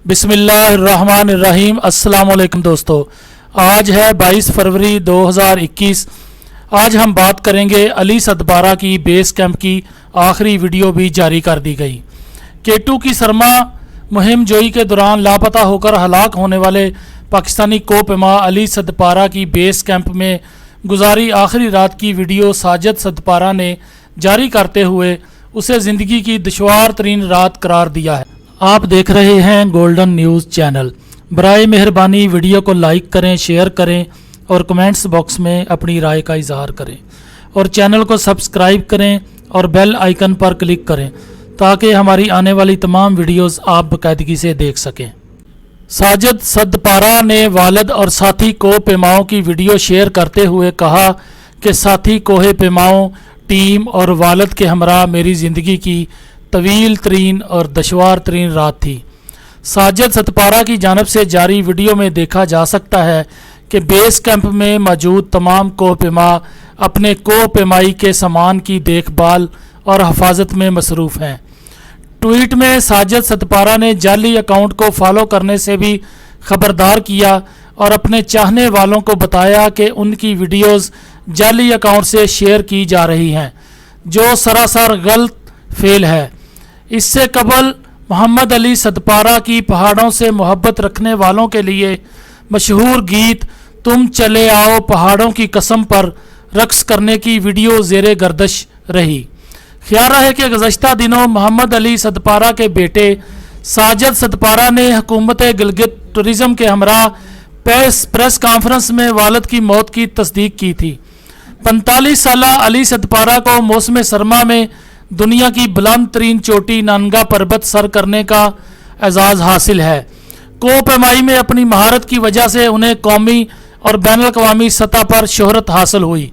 बिस्मिल्लाहिर्रहमानिर्रहीम। अस्सलाम वालेकुम दोस्तों, आज है 22 फरवरी 2021। आज हम बात करेंगे अली सदपारा की बेस कैंप की आखिरी वीडियो भी जारी कर दी गई। K2 की सरमा मुहिम जोई के दौरान लापता होकर हलाक होने वाले पाकिस्तानी कोपेमा अली सदपारा की बेस कैंप में गुजारी आखिरी रात की वीडियो साजिद सदपारा ने जारी करते हुए उसे ज़िंदगी की दुश्वार तरीन रात करार दिया है। आप देख रहे हैं गोल्डन न्यूज़ चैनल। बराए मेहरबानी वीडियो को लाइक करें, शेयर करें और कमेंट्स बॉक्स में अपनी राय का इजहार करें और चैनल को सब्सक्राइब करें और बेल आइकन पर क्लिक करें ताकि हमारी आने वाली तमाम वीडियोस आप बाकायदगी से देख सकें। साजिद सदपारा ने वालिद और साथी कोह पेमाओं की वीडियो शेयर करते हुए कहा कि साथी कोह पेमाओं, टीम और वालिद के हमरा मेरी ज़िंदगी की तवील तरीन और दुश्वार तरीन रात थी। साजिद सदपारा की जानिब से जारी वीडियो में देखा जा सकता है कि बेस कैंप में मौजूद तमाम कोह पेमा अपने कोह पेमाई के सामान की देखभाल और हिफाजत में मसरूफ़ हैं। ट्वीट में साजिद सदपारा ने जाली अकाउंट को फॉलो करने से भी खबरदार किया और अपने चाहने वालों को बताया कि उनकी वीडियोस जाली अकाउंट से शेयर की जा रही हैं, जो सरासर गलत फेल है। इससे कबल मोहम्मद अली सदपारा की पहाड़ों से मोहब्बत रखने वालों के लिए मशहूर गीत तुम चले आओ पहाड़ों की कसम पर रक्स करने की वीडियो ज़ेरे गर्दिश रही। ख्याल है कि गुज़श्ता दिनों मोहम्मद अली सदपारा के बेटे साजिद सदपारा ने हुकूमत गिलगित टूरिज़म के हमरा प्रेस कॉन्फ्रेंस में वालिद की मौत की तस्दीक की थी। 45 साला अली सदपारा को मौसम सरमा में दुनिया की बुलंद तरीन चोटी नंगा पर्वत सर करने का एजाज़ हासिल है। कोह पैमाई में अपनी महारत की वजह से उन्हें कौमी और बैनुल-अक़वामी सतह पर शोहरत हासिल हुई।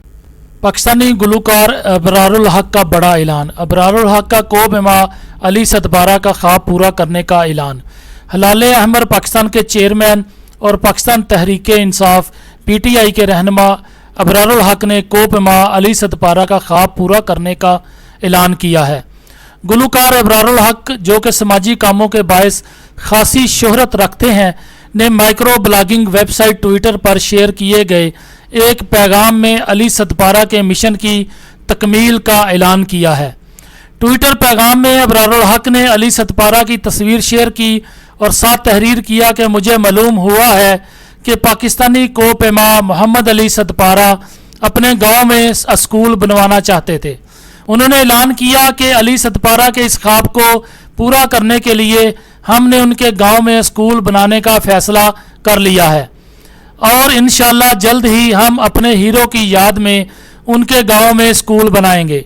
पाकिस्तानी गुलूकार अबरारुल हक का बड़ा ऐलान। अबरारुल हक का कोह पैमा अली सदपारा का ख्वाब पूरा करने का ऐलान। हलाले अहमर पाकिस्तान के चेयरमैन और पाकिस्तान तहरीक इंसाफ PTI के रहनुमा अबरारुल हक ने कोह पैमा अली सदपारा का ख्वाब पूरा करने का ऐलान किया है। गुलूकार अबरारुल हक, जो कि समाजी कामों के बायस खासी शोहरत रखते हैं, ने माइक्रो ब्लॉगिंग वेबसाइट ट्विटर पर शेयर किए गए एक पैगाम में अली सदपारा के मिशन की तकमील का ऐलान किया है। ट्विटर पैगाम में अबरारुल हक ने अली सदपारा की तस्वीर शेयर की और साथ तहरीर किया कि मुझे मालूम हुआ है कि पाकिस्तानी कोह पैमा मोहम्मद अली सदपारा अपने गाँव में स्कूल बनवाना चाहते थे। उन्होंने ऐलान किया कि अली सदपारा के इस ख्वाब को पूरा करने के लिए हमने उनके गांव में स्कूल बनाने का फैसला कर लिया है और इंशाअल्लाह जल्द ही हम अपने हीरो की याद में उनके गांव में स्कूल बनाएंगे।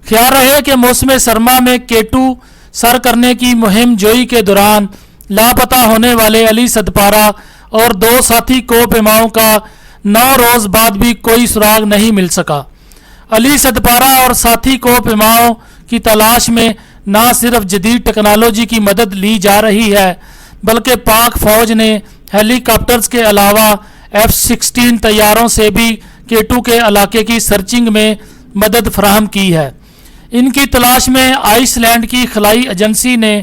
ख्याल रहे कि मौसम सरमा में K2 सर करने की मुहिम जोई के दौरान लापता होने वाले अली सदपारा और 2 साथी कोह पेमाओं का 9 रोज़ बाद भी कोई सुराग नहीं मिल सका। अली सदपारा और साथी कोह पेमाओं की तलाश में न सिर्फ जदीद टेक्नोलॉजी की मदद ली जा रही है, बल्कि पाक फ़ौज ने हेलीकॉप्टर्स के अलावा F-16 तैयारों से भी K2 के इलाके की सर्चिंग में मदद फराहम की है। इनकी तलाश में आइसलैंड की खलाई एजेंसी ने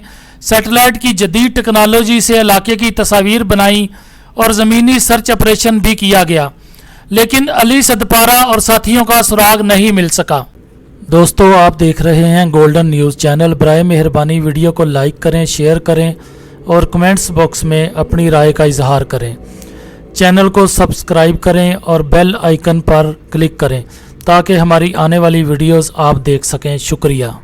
सैटेलाइट की जदीद टेक्नोलॉजी से इलाके की तस्वीर बनाई और ज़मीनी सर्च ऑपरेशन भी किया गया, लेकिन अली सदपारा और साथियों का सुराग नहीं मिल सका। दोस्तों, आप देख रहे हैं गोल्डन न्यूज़ चैनल। बराए मेहरबानी वीडियो को लाइक करें, शेयर करें और कमेंट्स बॉक्स में अपनी राय का इजहार करें। चैनल को सब्सक्राइब करें और बेल आइकन पर क्लिक करें ताकि हमारी आने वाली वीडियोस आप देख सकें। शुक्रिया।